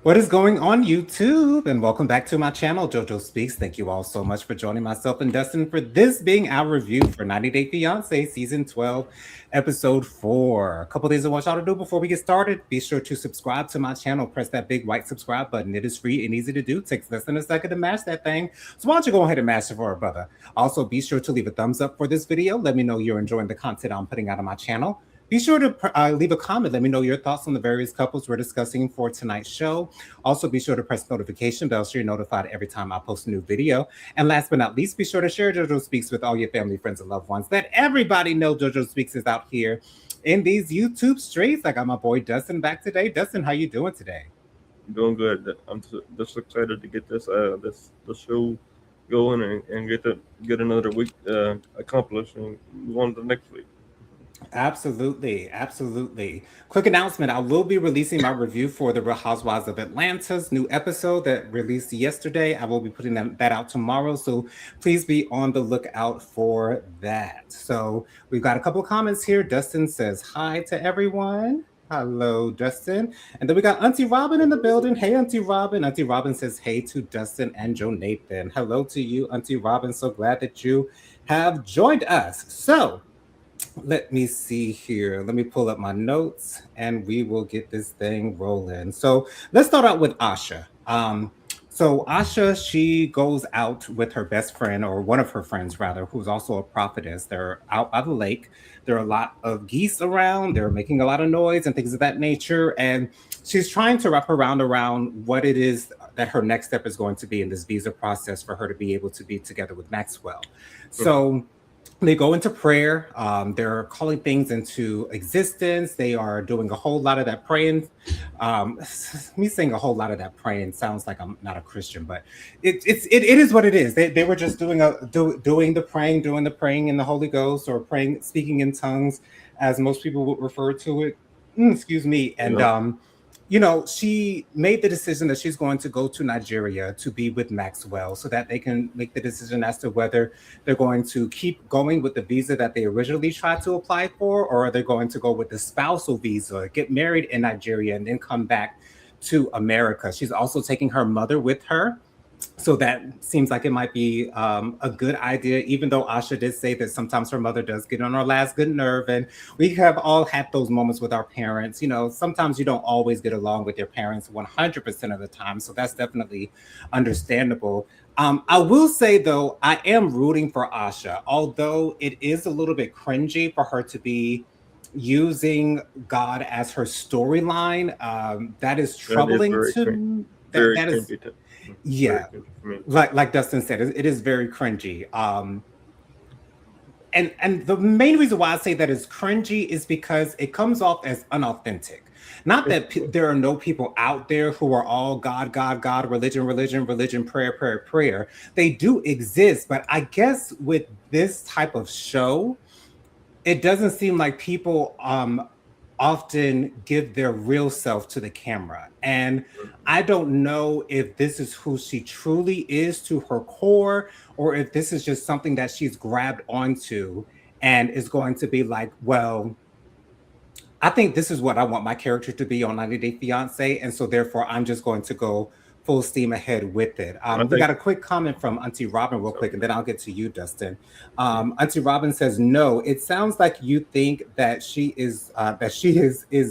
What is going on YouTube? And welcome back to my channel, JoJo Speaks. Thank you all so much for joining myself and Dustin for this being our review for 90 Day Fiance Season 12, Episode 4. A couple things I want y'all to do before we get started. Be sure to subscribe to my channel. Press that big white subscribe button. It is free and easy to do. Takes less than a second to mash that thing. So why don't you go ahead and mash it for a brother? Also, be sure to leave a thumbs up for this video. Let me know you're enjoying the content I'm putting out on my channel. Be sure to leave a comment. Let me know your thoughts on the various couples we're discussing for tonight's show. Also, be sure to press the notification bell so you're notified every time I post a new video. And last but not least, be sure to share JoJo Speaks with all your family, friends, and loved ones. Let everybody know JoJo Speaks is out here in these YouTube streets. I got my boy Dustin back today. Dustin, how you doing today? Doing good. I'm just excited to get this show going and get another week accomplished and move on to the next week. Absolutely, absolutely. Quick announcement, I will be releasing my review for the Real Housewives of Atlanta's new episode that released yesterday. I will be putting that out tomorrow, so please be on the lookout for that. So we've got a couple of comments here. Dustin says hi to everyone. Hello, Dustin. And then we got Auntie Robin in the building. Hey, Auntie Robin. Auntie Robin says hey to Dustin and Joe Nathan. Hello to you, Auntie Robin. So glad that you have joined us. So let me see here. Let me pull up my notes and we will get this thing rolling. So let's start out with Asha. So Asha, she goes out with her best friend, or one of her friends rather, who's also a prophetess. They're out by the lake. There are a lot of geese around. They're making a lot of noise and things of that nature. And she's trying to wrap around what it is that her next step is going to be in this visa process for her to be able to be together with Maxwell. So they go into prayer. They're calling things into existence. They are doing a whole lot of that praying. Me saying a whole lot of that praying sounds like I'm not a Christian, but it is what it is. They were just doing the praying in the Holy Ghost, or praying, speaking in tongues, as most people would refer to it. Excuse me. And Yeah. she made the decision that she's going to go to Nigeria to be with Maxwell so that they can make the decision as to whether they're going to keep going with the visa that they originally tried to apply for, or are they going to go with the spousal visa, get married in Nigeria, and then come back to America. She's also taking her mother with her. So that seems like it might be a good idea, even though Asha did say that sometimes her mother does get on her last good nerve. And we have all had those moments with our parents. Sometimes you don't always get along with your parents 100% of the time. So that's definitely understandable. I will say, though, I am rooting for Asha, although it is a little bit cringy for her to be using God as her storyline. That is That is troubling very to very that is, cringy. Very yeah, cringy for me. like Dustin said, it is very cringy. And the main reason why I say that is cringy is because it comes off as unauthentic. Not that there are no people out there who are all God, God, God, religion, religion, religion, prayer, prayer, prayer. They do exist, but I guess with this type of show, it doesn't seem like people often give their real self to the camera. And I don't know if this is who she truly is to her core, or if this is just something that she's grabbed onto and is going to be like, well, I think this is what I want my character to be on 90 Day Fiance. And so therefore I'm just going to go full steam ahead with it. I We think got a quick comment from Auntie Robin real so. quick, and then I'll get to you, Dustin. Auntie Robin says, no, it sounds like you think that she is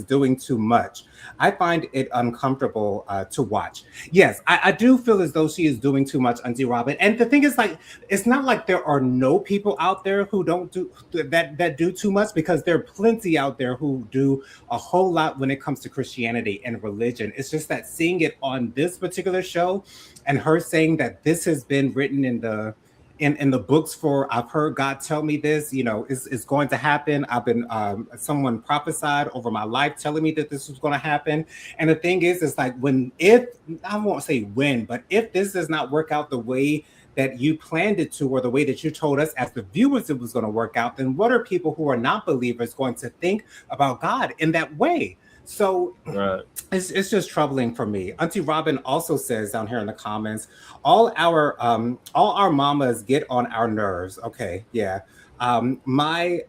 doing too much. I find it uncomfortable to watch. Yes, I do feel as though she is doing too much, Auntie Robin. And the thing is, like, it's not like there are no people out there who don't do that do too much, because there are plenty out there who do a whole lot when it comes to Christianity and religion. It's just that seeing it on this particular show, and her saying that this has been written in the books, for I've heard God tell me this, is going to happen. I've been someone prophesied over my life telling me that this was going to happen. And the thing is like, if I won't say when, but if this does not work out the way that you planned it to, or the way that you told us as the viewers it was going to work out, then what are people who are not believers going to think about God in that way? So Right. it's just troubling for me. Auntie Robin also says down here in the comments, all our mamas get on our nerves. Okay, yeah. My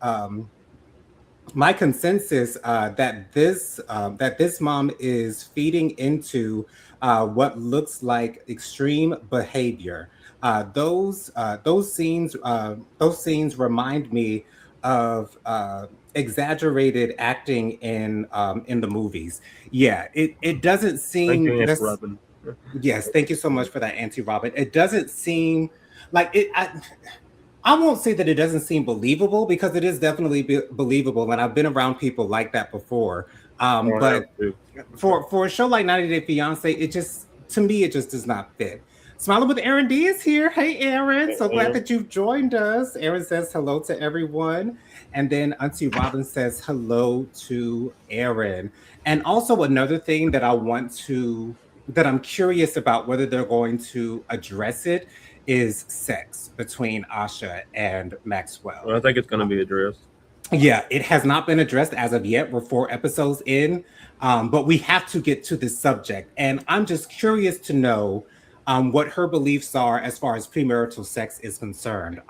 my consensus that this mom is feeding into what looks like extreme behavior. Those scenes remind me of exaggerated acting in the movies. Yeah, it doesn't Thank you, seem Aunt this. Robin. Yes, thank you so much for that, Auntie Robin. It doesn't seem like it. I won't say that it doesn't seem believable because it is definitely believable, and I've been around people like that before. I have But too. Okay. for a show like 90 Day Fiance, it just to me it just does not fit. Smiling with Aaron D is here. Hey Aaron, so glad And that you've joined us. Aaron says hello to everyone, and then Auntie Robin says hello to Aaron. And also another thing that I'm curious about whether they're going to address it is sex between Asha and Maxwell. I think it's going to be addressed. Yeah, it has not been addressed as of yet. We're 4 episodes in, but we have to get to this subject. And I'm just curious to know what her beliefs are as far as premarital sex is concerned.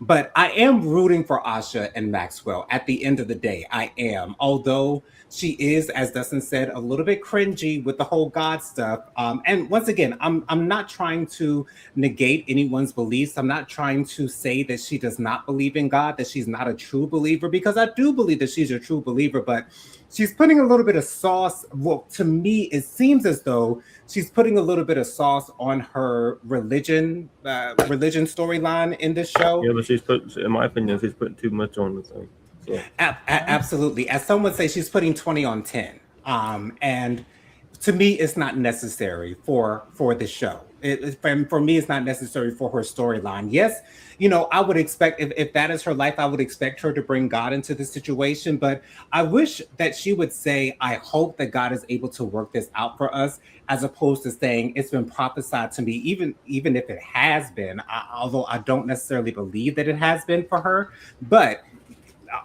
But I am rooting for Asha and Maxwell at the end of the day. I am. Although she is, as Dustin said, a little bit cringy with the whole God stuff. And once again, I'm not trying to negate anyone's beliefs. I'm not trying to say that she does not believe in God, that she's not a true believer, because I do believe that she's a true believer, but she's putting a little bit of sauce. Well, to me, it seems as though she's putting a little bit of sauce on her religion storyline in this Yeah, show. but in my opinion, she's putting too much on the thing. So Absolutely. As some would say, she's putting 20 on 10. And to me, it's not necessary for the show. For me, it's not necessary for her storyline. Yes, I would expect if that is her life, I would expect her to bring God into the situation. But I wish that she would say, "I hope that God is able to work this out for us," as opposed to saying it's been prophesied to me. Even if it has been, although I don't necessarily believe that it has been for her, but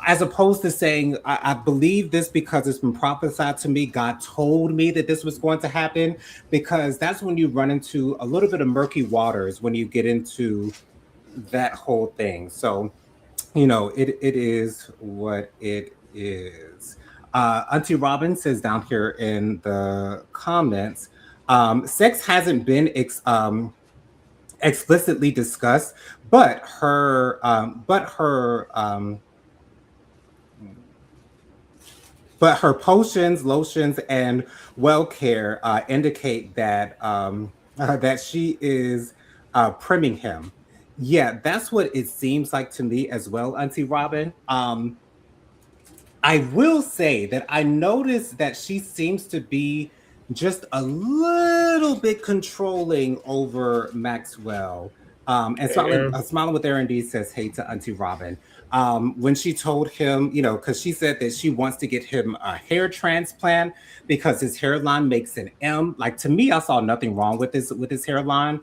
as opposed to saying I believe this because it's been prophesied to me, God told me that this was going to happen, because that's when you run into a little bit of murky waters when you get into that whole thing. So it is what it is. Auntie Robin says down here in the comments, sex hasn't been explicitly discussed, but her potions, lotions, and well care indicate that that she is priming him. Yeah, that's what it seems like to me as well, Auntie Robin. I will say that I noticed that she seems to be just a little bit controlling over Maxwell. And and smiling with Aaron D says, "Hey" to Auntie Robin. When she told him, because she said that she wants to get him a hair transplant because his hairline makes an M. Like, to me, I saw nothing wrong with his hairline.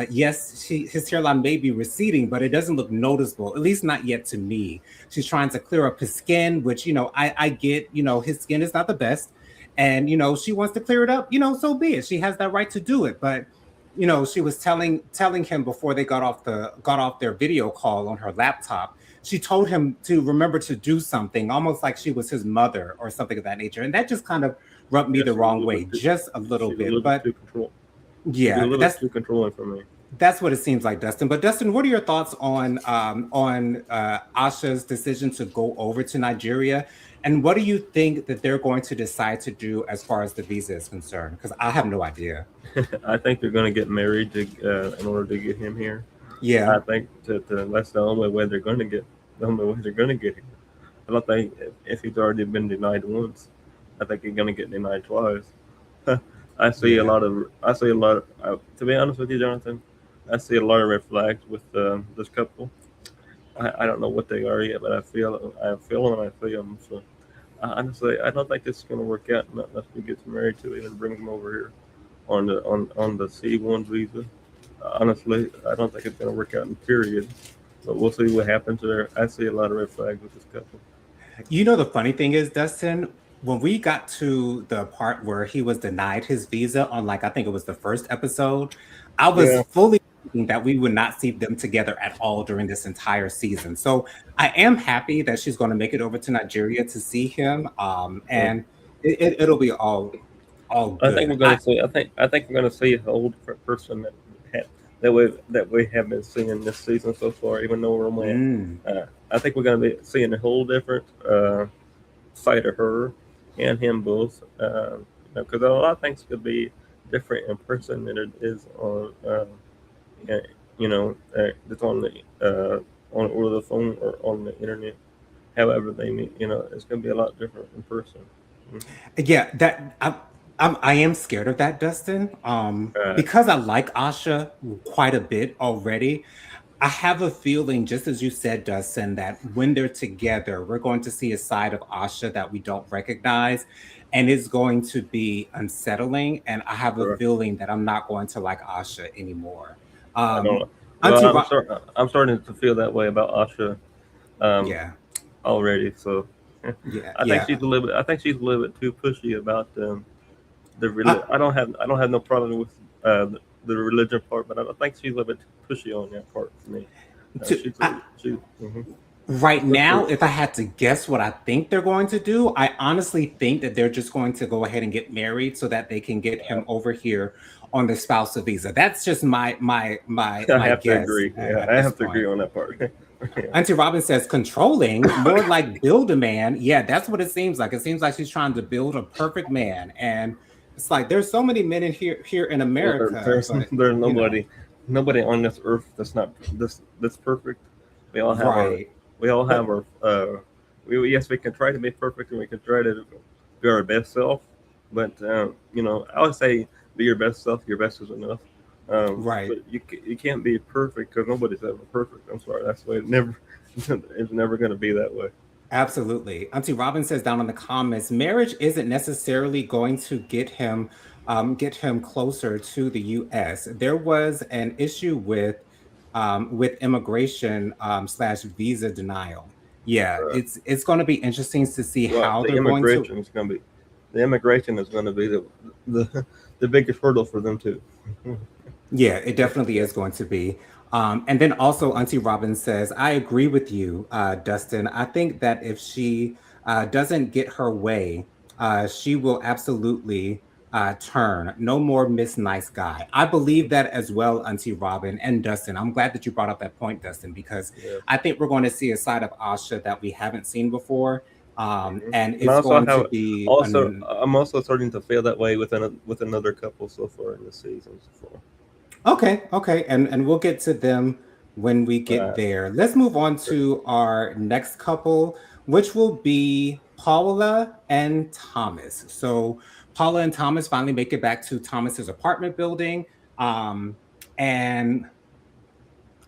Yes, his hairline may be receding, but it doesn't look noticeable, at least not yet to me. She's trying to clear up his skin, which I get. His skin is not the best, and she wants to clear it up. So be it. She has that right to do it. But she was telling him before they got off their video call on her laptop. She told him to remember to do something, almost like she was his mother or something of that nature, and that just kind of rubbed me yeah, the wrong way, just a little she's a bit. little bit But too control. She's a yeah, little too controlling for me. that's what it seems like, Dustin. But Dustin, what are your thoughts on Asha's decision to go over to Nigeria, and what do you think that they're going to decide to do as far as the visa is concerned? Because I have no idea. I think they're going to get married in order to get him here. Yeah, I think that's the only way they're going to get the only way they're going to get him. I don't think if he's already been denied once, I think he's going to get denied twice. yeah. I see a lot of, to be honest with you, Jonathan, I see a lot of red flags with this couple. I don't know what they are yet, but I feel them and I feel them. So honestly, I don't think this is going to work out unless we get married to him and bring him over here on the C1 visa. Honestly, I don't think it's going to work out in period. But we'll see what happens there. I see a lot of red flags with this couple. The funny thing is, Dustin, when we got to the part where he was denied his visa on, like, I think it was the first episode, I was Yeah, fully thinking that we would not see them together at all during this entire season. So I am happy that she's going to make it over to Nigeria to see him, Mm. and it'll be all I think good. we're going to see. I think we're going to see a whole different person that we have been seeing this season so far. Even though we're only, Mm, I think we're going to be seeing a whole different side of her and him both. Because a lot of things could be different in person than it is on, uh, it's on over the phone or on the internet. However they meet, it's going to be a lot different in person. Mhm. yeah, I am scared of that, Dustin. Uh, Because I like Asha quite a bit already. I have a feeling, just as you said, Dustin, that when they're together, we're going to see a side of Asha that we don't recognize, and it's going to be unsettling. And I have a sure. feeling that I'm not going to like Asha anymore. I don't know. Well, Auntie Rock, I'm starting to feel that way about Asha um, yeah, already. So yeah, I think yeah. she's a little bit. I think she's a little bit too pushy about the Uh, religion. I don't have no problem with the religion part, but I think she's a little bit too pushy on that part for me. to, She's I, she. Mm-hmm. Right Good for now, if I had to guess what I think they're going to do, I honestly think that they're just going to go ahead and get married so that they can get him over here on the spousal visa. That's just I my have to guess agree. Yeah, at I this have to point. agree on that part. Yeah. Auntie Robin says controlling, more like build a man. Yeah, that's what it seems like. It seems like she's trying to build a perfect man, and it's like there's so many men in here in Well, America, there's but there's you know, nobody on this earth that's perfect. We all have our right? we all have But our yes, we can try to be perfect and we can try to be our best self, but I would say be your best self. Your best is enough. right. But you can't be perfect because nobody's ever perfect. I'm sorry, that's the way it never it's never going to be that way. Absolutely. Auntie Robin says down in the comments, marriage isn't necessarily going to get him closer to the U.S. There was an issue with immigration slash visa denial. Yeah, Uh, it's going to be interesting to see well, how they're going to. the immigration is going to be the the biggest hurdle for them too. Yeah, it Yeah, definitely yeah, is going to be. And then also, Auntie Robin says, I agree with you, Dustin. I think that if she doesn't get her way, she will absolutely turn. No more Miss Nice Guy. I believe that as well, Auntie Robin and Dustin. I'm glad that you brought up that point, Dustin, because yeah. I think we're going to see a side of Asha that we haven't seen before. Mhm. And And it's also going to how be also an I'm also starting to feel that way with another couple so far in the season so far. Okay, okay, and we'll get to them when we get Uh, there. Let's move on to our next couple, which will be Paula and Thomas. So Paula and Thomas finally make it back to Thomas's apartment building, and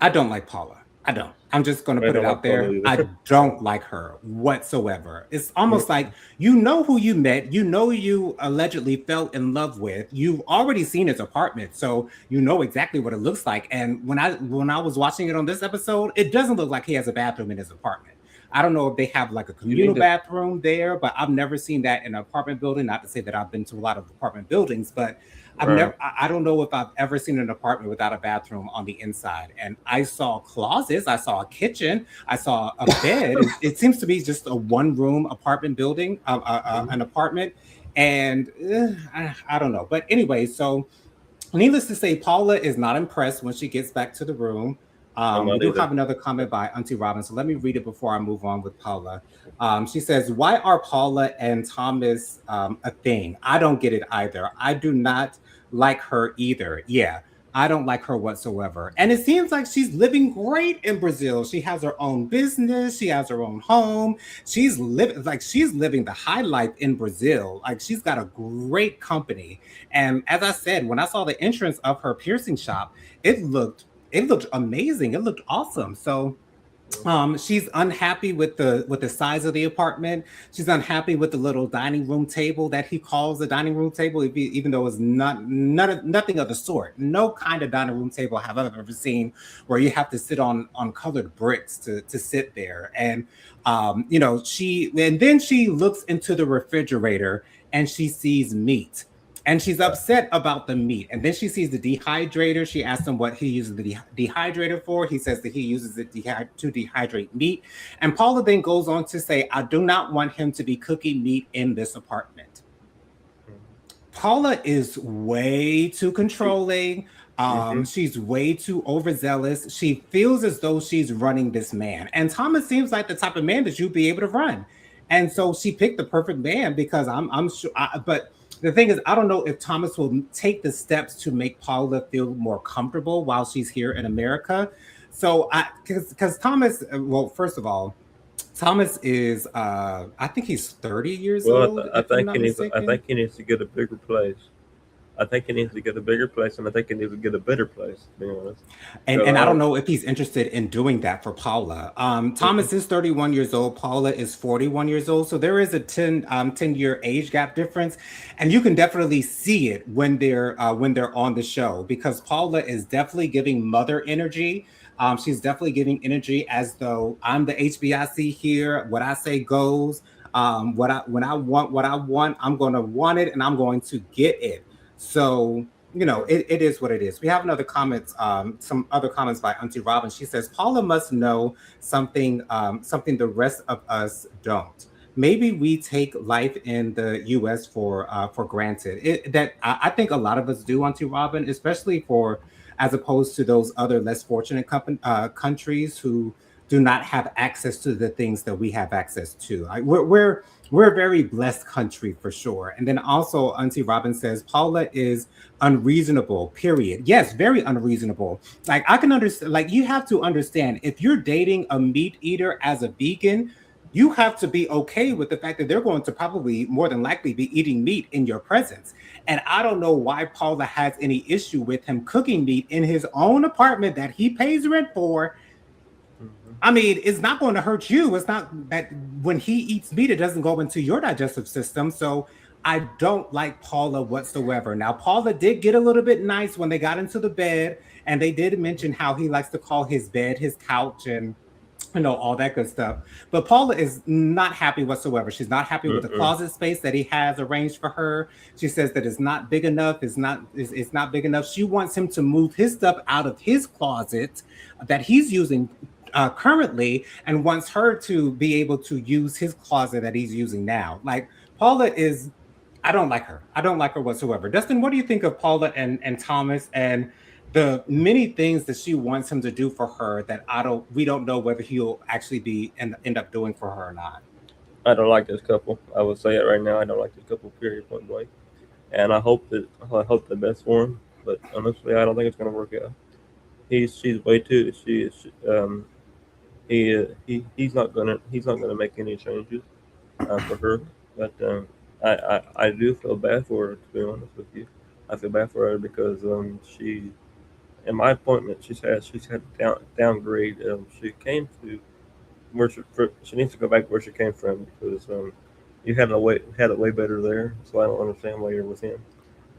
I don't like Paula. I don't. I'm just going to I put it don't out like Paula there. I either. don't like her whatsoever. It's almost like you know who you met, you know you allegedly fell in love with. You've already seen his apartment, so you know exactly what it looks like. And when I was watching it on this episode, it doesn't look like he has a bathroom in his apartment. I don't know if they have like a You need communal to. bathroom there, but I've never seen that in an apartment building. Not to say that I've been to a lot of apartment buildings, but I've Uh, never, I don't know if I've ever seen an apartment without a bathroom on the inside. And I saw closets, I saw a kitchen, I saw a bed. It seems to be just a one room apartment building, mhm. an apartment. And I don't know. But anyway, so needless to say, Paula is not impressed when she gets back to the room. I'm We not do either. have another comment by Auntie Robin, so let me read it before I move on with Paula. She says, "Why are Paula and Thomas a thing? I don't get it either. I do not like her either. Yeah, I don't like her whatsoever. And it seems like she's living great in Brazil. She has her own business. She has her own home. She's living the high life in Brazil. Like she's got a great company. And as I said, when I saw the entrance of her piercing shop, it looked it looked amazing. It looked awesome. So she's unhappy with the size of the apartment. She's unhappy with the little dining room table that he calls the dining room table, even though it's nothing of the sort. No kind of dining room table have I ever seen where you have to sit on colored bricks to sit there. And she and then she looks into the refrigerator and she sees meat. and she's upset about the meat. And then she sees the dehydrator. She asks him what he uses the dehydrator for. He says that he uses it to dehydrate meat. And Paula then goes on to say, I do not want him to be cooking meat in this apartment. Paula is way too controlling. Mm-hmm. She's way too overzealous. She feels as though she's running this man. And Thomas seems like the type of man that you'd be able to run. And so she picked the perfect man because I'm sure. But the thing is, I don't know if Thomas will take the steps to make Paula feel more comfortable while she's here in America. So, because Thomas, well, first of all, Thomas is, I think he's 30 years Well, old, I if I'm think he not needs. I mistaken. think he needs to get a bigger place. I think he needs to get a bigger place, and I think he needs to get a better place. To be honest, so And I don't know if he's interested in doing that for Paula. mm-mm, Thomas is 31 years old. Paula is 41 years old. So there is a 10-year age gap difference. And you can definitely see it when they're on the show because Paula is definitely giving mother energy. She's definitely giving energy as though I'm the HBIC here. What I say goes. When I want what I want, I'm going to want it and I'm going to get it. So yeah. it is what it is. We have another comments, some other comments by Auntie Robin. She says, Paula must know something the rest of us don't. Maybe we take life in the US for granted. I think a lot of us do, Auntie Robin, especially for as opposed to those other less fortunate countries who do not have access to the things that we have access to. We're a very blessed country for sure. And then also, Auntie Robin says Paula is unreasonable. Period. Yes, very unreasonable. Like I can understand. Like you have to understand if you're dating a meat eater as a vegan. You have to be okay with the fact that they're going to probably more than likely be eating meat in your presence. And I don't know why Paula has any issue with him cooking meat in his own apartment that he pays rent for. Mm-hmm. I mean, it's not going to hurt you. It's not that when he eats meat, it doesn't go into your digestive system. So I don't like Paula whatsoever. Now, Paula did get a little bit nice when they got into the bed, and they did mention how he likes to call his bed his couch and all that good stuff. But Paula is not happy whatsoever. She's not happy with the Mm-mm. closet space that he has arranged for her. She says that it's not big enough. It's not big enough. She wants him to move his stuff out of his closet that he's using currently and wants her to be able to use his closet that he's using now. Like Paula is, I don't like her. I don't like her whatsoever. Dustin, what do you think of Paula and Thomas and the many things that she wants him to do for her that we don't know whether he'll actually be and end up doing for her or not. I don't like this couple. I will say it right now. I don't like this couple. Period. Point blank. And I hope the best for him. But honestly, I don't think it's going to work out. She's way too. He's not gonna make any changes for her. But I do feel bad for her. To be honest with you, I feel bad for her because she in my appointment she's had downgrade. She came to she needs to go back where she came from because you had it way better there. So I don't understand why you're with him.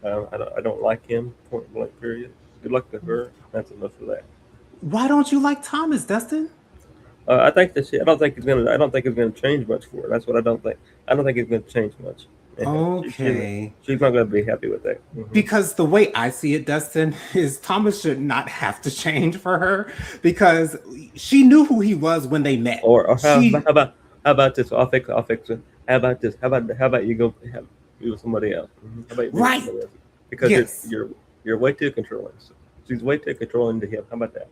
I don't like him. Point blank. Period. Good luck to her. That's enough of that. Why don't you like Thomas, Dustin? I think that she. I don't think it's gonna. I don't think it's gonna change much for her. That's what I don't think. I don't think it's gonna change much. Okay. She's not gonna be happy with that. Because the way I see it, Dustin, is Thomas should not have to change for her because she knew who he was when they met. Or She how about this? I'll fix it. How about this? How about you go be with somebody else? How about you be with right. somebody else? Because Yes. you're way too controlling. She's way too controlling to him. How about that?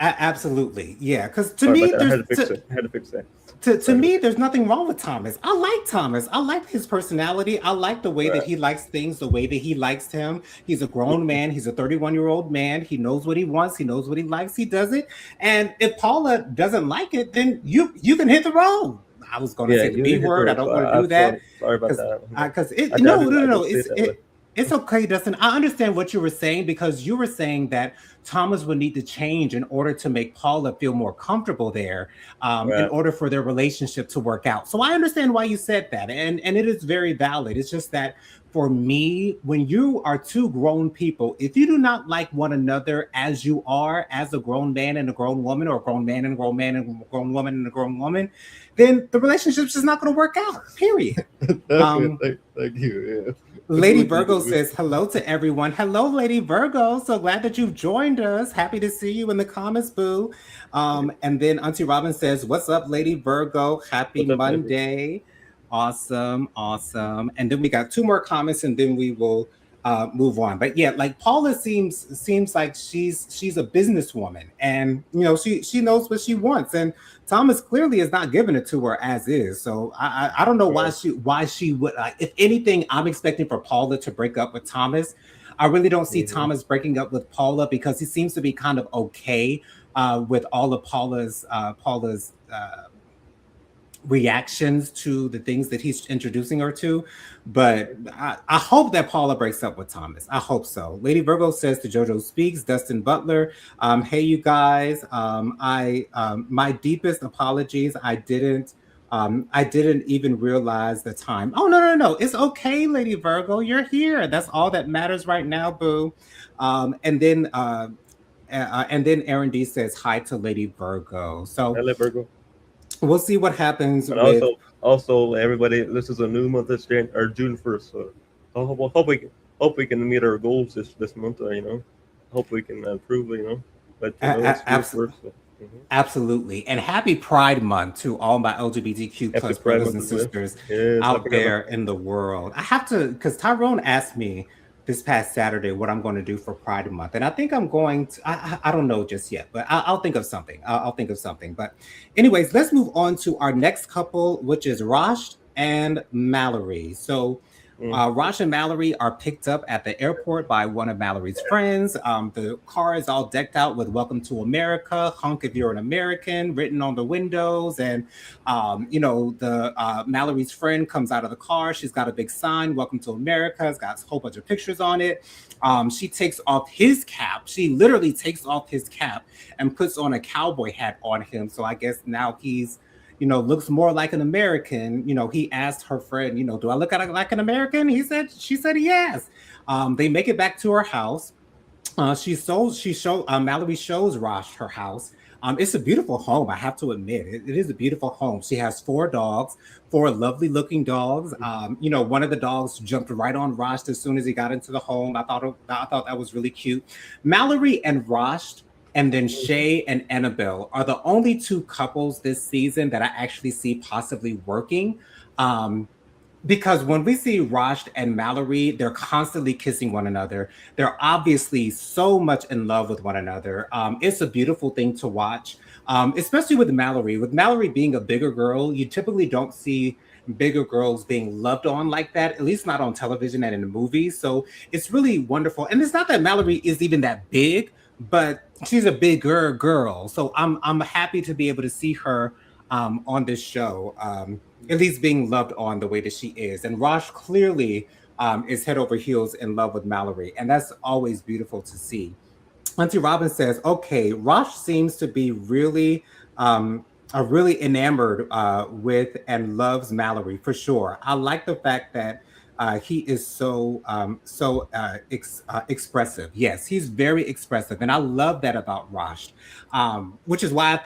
Absolutely. Yeah, cuz to Sorry about me that. I there's had to fix it. I had to fix that. to Sorry. me, there's nothing wrong with Thomas. I like Thomas. I like his personality. I like the way that Right. he likes things, the way that he likes him. He's a grown man. He's a 31-year-old man. He knows what he wants. He knows what he likes. He does it. And if Paula doesn't like it, then you can hit the road. I was going to Yeah, say the you B hit the word. I road. don't So want to do I'm sorry. that Sorry about because that. because I, it I no no didn't. I no no didn't see it that way. it's okay, Dustin. I understand what you were saying because you were saying that Thomas would need to change in order to make Paula feel more comfortable there, in Right. order for their relationship to work out. So I understand why you said that, and it is very valid. It's just that for me, when you are two grown people, if you do not like one another as you are, as a grown man and a grown woman, or a grown man and a grown man and a grown woman and a grown woman, then the relationship's just not going to work out. Period. Okay, Um, thank you. Lady Virgo says hello to everyone. Hello, Lady Virgo. So glad that you've joined us. Happy to see you in the comments, boo. And then Auntie Robin says, "What's up, Lady Virgo? Happy What's up, baby? Monday." Awesome, awesome. And then we got two more comments, and then we will move on. But yeah, like Paula seems like she's a businesswoman, and she knows what she wants, and Thomas clearly is not giving it to her as is. So I don't know Right. why she would. If anything, I'm expecting for Paula to break up with Thomas. I really don't see Mm-hmm. Thomas breaking up with Paula because he seems to be kind of okay with all of Paula's reactions to the things that he's introducing her to. But I hope that Paula breaks up with Thomas. I hope so. Lady Virgo says to JoJo Speaks, Dustin Butler. Hey, you guys. My deepest apologies. I didn't even realize the time. Oh no. It's okay, Lady Virgo. You're here. That's all that matters right now, boo. And then Aaron D says hi to Lady Virgo. So Hello, Virgo. we'll see what happens And with. also, everybody, this is a new month this or June 1st. So hope we can meet our goals this month. Hope we can improve. But it's June Abs- first. So, Absolutely. And happy Pride Month to all my LGBTQ happy plus Pride brothers Month and as well. sisters Yes, I out forgot about there in the world. I have to, because Tyrone asked me this past Saturday what I'm going to do for Pride Month. And I think I'm going to, I don't know just yet, but I'll think of something. I'll think of something. But anyways, let's move on to our next couple, which is Rosh and Mallory. So that. Raj and Mallory are picked up at the airport by one of Mallory's friends. The car is all decked out with "Welcome to America," "Hunk if you're an American" written on the windows, and the Mallory's friend comes out of the car. She's got a big sign, "Welcome to America." It's got a whole bunch of pictures on it. She takes off his cap. She literally takes off his cap and puts on a cowboy hat on him. So I guess now he's looks more like an American. He asked her friend, do I look like an American? She said yes. They make it back to her house. Mallory shows Rosh her house. It's a beautiful home, I have to admit. It is a beautiful home. She has four dogs, four lovely looking dogs. One of the dogs jumped right on Rosh as soon as he got into the home. I thought that was really cute. Mallory and Rosh, and then Shay and Annabelle are the only two couples this season that I actually see possibly working. Because when we see Rosh and Mallory, they're constantly kissing one another. They're obviously so much in love with one another. It's a beautiful thing to watch, especially with Mallory. With Mallory being a bigger girl, you typically don't see bigger girls being loved on like that, at least not on television and in the movies. So it's really wonderful. And it's not that Mallory is even that big, but she's a bigger girl. So I'm happy to be able to see her on this show. At least being loved on the way that she is. And Rosh clearly is head over heels in love with Mallory. And that's always beautiful to see. Auntie Robin says, okay, Rosh seems to be really enamored with and loves Mallory for sure. I like the fact that he is so expressive. Yes, he's very expressive, and I love that about Rosh. Which is why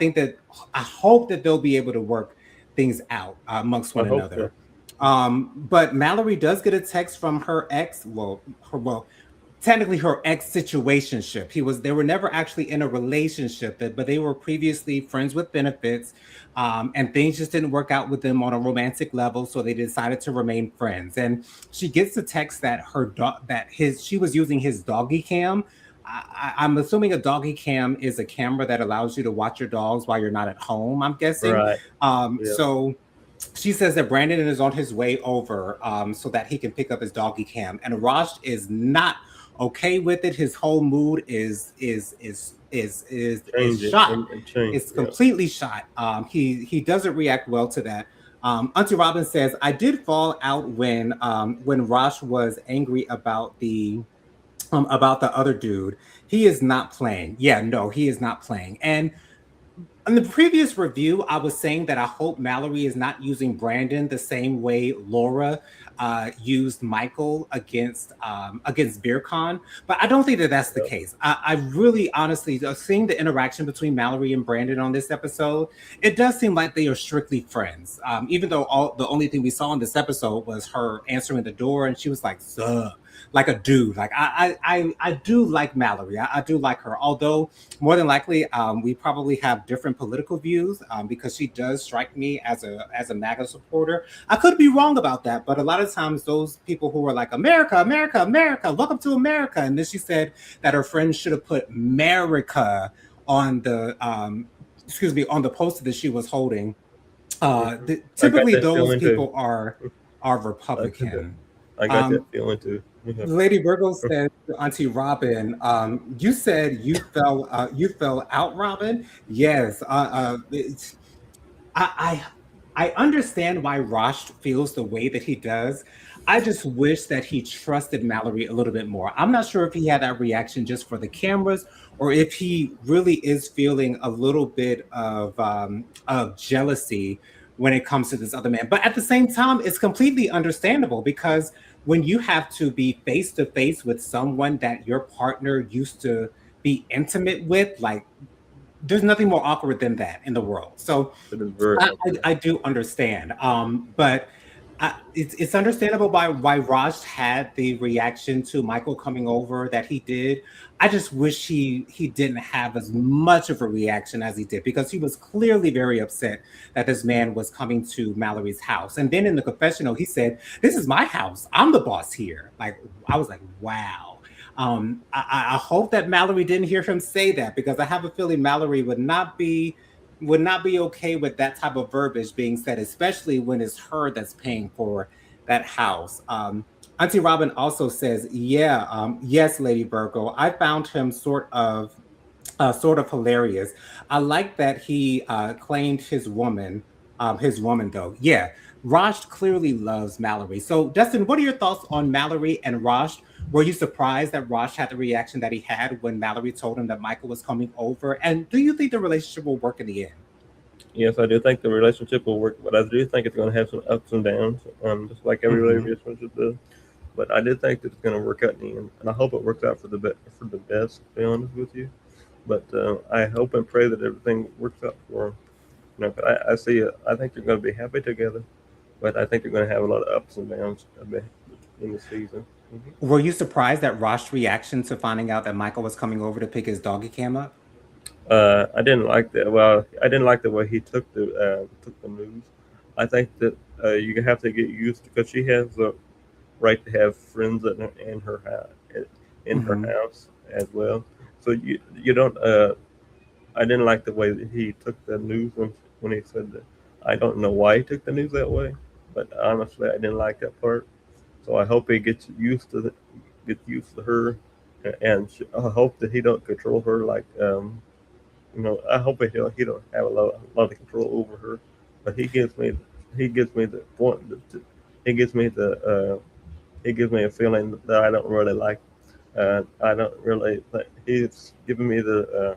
I hope that they'll be able to work things out amongst I one hope so. another. But Mallory does get a text from her ex. Technically her ex situationship. They were never actually in a relationship, but they were previously friends with benefits, and things just didn't work out with them on a romantic level, so they decided to remain friends. And she gets a text that she was using his doggy cam. I'm assuming a doggy cam is a camera that allows you to watch your dogs while you're not at home, I'm guessing. Right. Yeah. So she says that Brandon is on his way over so that he can pick up his doggy cam, and Raj is not okay with it. His whole mood is Change it shot. and change. It's Yeah. completely shot. He doesn't react well to that. Auntie Robin says, I did fall out when Raj was angry about the other dude. He is not playing. Yeah, no, he is not playing. And in the previous review, I was saying that I hope Mallory is not using Brandon the same way Laura used Michael against BeerCon, but I don't think that that's the Yeah. case. I really, honestly, seeing the interaction between Mallory and Brandon on this episode, it does seem like they are strictly friends. Even though the only thing we saw in this episode was her answering the door, and she was like, "Suh," like a dude. Like I do like Mallory. I do like her. Although more than likely, we probably have different political views because she does strike me as a MAGA supporter. I could be wrong about that, but a lot of times those people who are like America, America, America, welcome to America, and then she said that her friends should have put America on the excuse me, on the poster that she was holding. I got Typically that those feeling too. people are I got that. Republican. I got that Um, feeling too. Yeah. Lady Virgo said to Auntie Robin, you said you fell out, Robin. Yes. I I understand why Rosh feels the way that he does. I just wish that he trusted Mallory a little bit more. I'm not sure if he had that reaction just for the cameras or if he really is feeling a little bit of jealousy when it comes to this other man. But at the same time, it's completely understandable because when you have to be face to face with someone that your partner used to be intimate with, like there's nothing more awkward than that in the world. So It is very awkward. I do understand, but it's understandable why Raj had the reaction to Michael coming over that he did. I just wish he didn't have as much of a reaction as he did because he was clearly very upset that this man was coming to Mallory's house. And then in the confessional, he said, "This is my house. I'm the boss here." Like I was like, "Wow." I hope that Mallory didn't hear him say that because I have a feeling Mallory would not be okay with that type of verbiage being said, especially when it's her that's paying for that house. Auntie Robin also says, "Yeah, yes, Lady Virgo. I found him sort of hilarious. I like that he claimed his woman though. Yeah, Raj clearly loves Mallory. So, Dustin, what are your thoughts on Mallory and Raj? Were you surprised that Raj had the reaction that he had when Mallory told him that Michael was coming over? And do you think the relationship will work in the end? Yes, I do think the relationship will work, but I do think it's going to have some ups and downs, just like every Hmm. relationship does. But I do think that it's going to work out in the end, and I hope it works out for the best. To be honest with you, but I hope and pray that everything works out for them. You know, 'cause I see it. I think they're going to be happy together, but I think they're going to have a lot of ups and downs a bit in the season. Hmm. Were you surprised at Raj's reaction to finding out that Michael was coming over to pick his doggy cam up? I didn't like that. Well, I didn't like the way he took the news. I think that you have to get used to because she has the right to have friends in her house, in her Hmm. house as well. So you don't. I didn't like the way that he took the news when he said that. I don't know why he took the news that way, but honestly, I didn't like that part. So I hope he gets used to her, and I hope that he don't control her like I hope he don't have a lot of control over her, but he gives me the point. He gives me the he gives me a feeling that I don't really like. I don't really. He's giving me the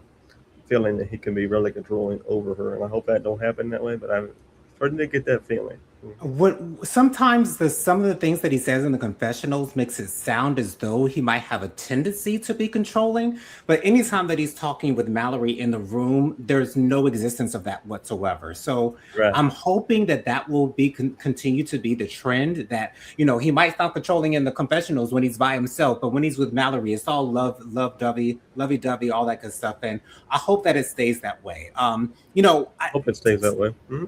feeling that he can be really controlling over her, and I hope that don't happen that way. But I'm starting to get that feeling. What sometimes some of the things that he says in the confessionals makes it sound as though he might have a tendency to be controlling, but anytime that he's talking with Mallory in the room, there's no existence of that whatsoever. So Right. I'm hoping that that will be continue to be the trend. That he might stop controlling in the confessionals when he's by himself, but when he's with Mallory, it's all love, dovey, lovey dovey, all that good stuff. And I hope that it stays that way. Hope it stays that way. Hmm.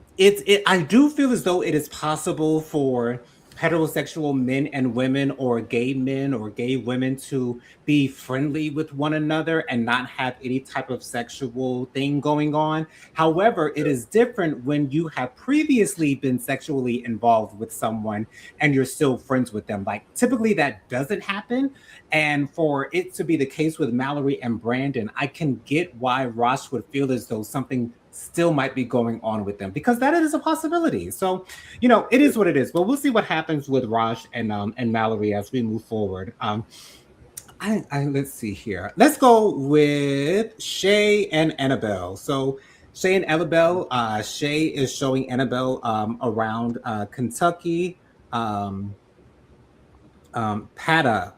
I do feel as though it is possible for heterosexual men and women or gay men or gay women to be friendly with one another and not have any type of sexual thing going on. However, it Yeah. is different when you have previously been sexually involved with someone and you're still friends with them. Like typically that doesn't happen. And for it to be the case with Mallory and Brandon, I can get why Ross would feel as though something still might be going on with them because that is a possibility. So, it is what it is. But we'll see what happens with Raj and Mallory as we move forward. I let's see here. Let's go with Shay and Annabelle. So Shay and Annabelle, Shay is showing Annabelle around Kentucky. Um, Pada,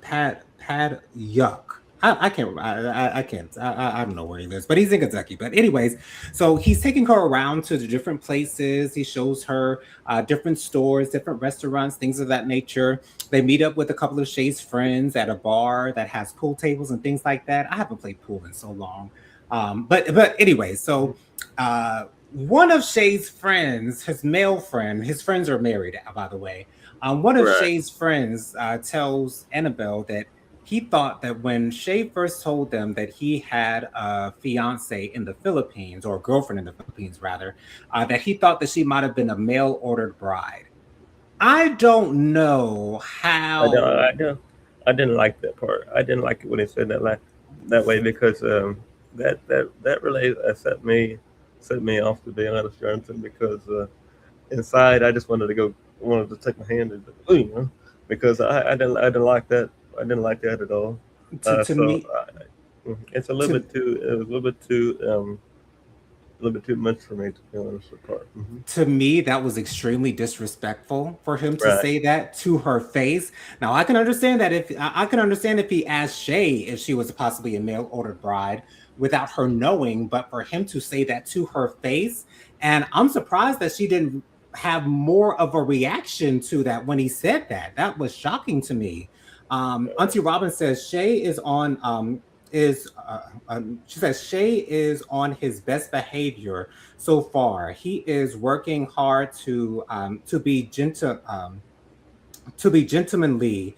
Pad Yuck. I can't. I can't. I don't know where he lives, but he's in Kentucky. But anyways, so he's taking her around to the different places. He shows her different stores, different restaurants, things of that nature. They meet up with a couple of Shay's friends at a bar that has pool tables and things like that. I haven't played pool in so long, but anyway, so one of Shay's friends, his male friend, his friends are married, by the way. One of Right. Shay's friends tells Annabelle that he thought that when Shay first told them that he had a fiance in the Philippines, or a girlfriend in the Philippines, rather, that he thought that she might have been a mail ordered bride. I don't know I don't. how. I don't. I didn't like that part. I didn't like it when they said that way because that really set me off, to be honest, Jonathan. Because inside I just wanted to take my hand and because I didn't like that. I didn't like that at all. To So me, it's a little to bit too. It was a little bit too much for me, to be honest. The part. to me, that was extremely disrespectful for him to Right. say that to her face. Now, I can understand that if I can understand if he asked Shay if she was possibly a mail ordered bride without her knowing, but for him to say that to her face, and I'm surprised that she didn't have more of a reaction to that when he said that. That was shocking to me. Auntie Robin says Shay is on is she says Shay is on his best behavior so far. He is working hard to be gentle, to be gentlemanly.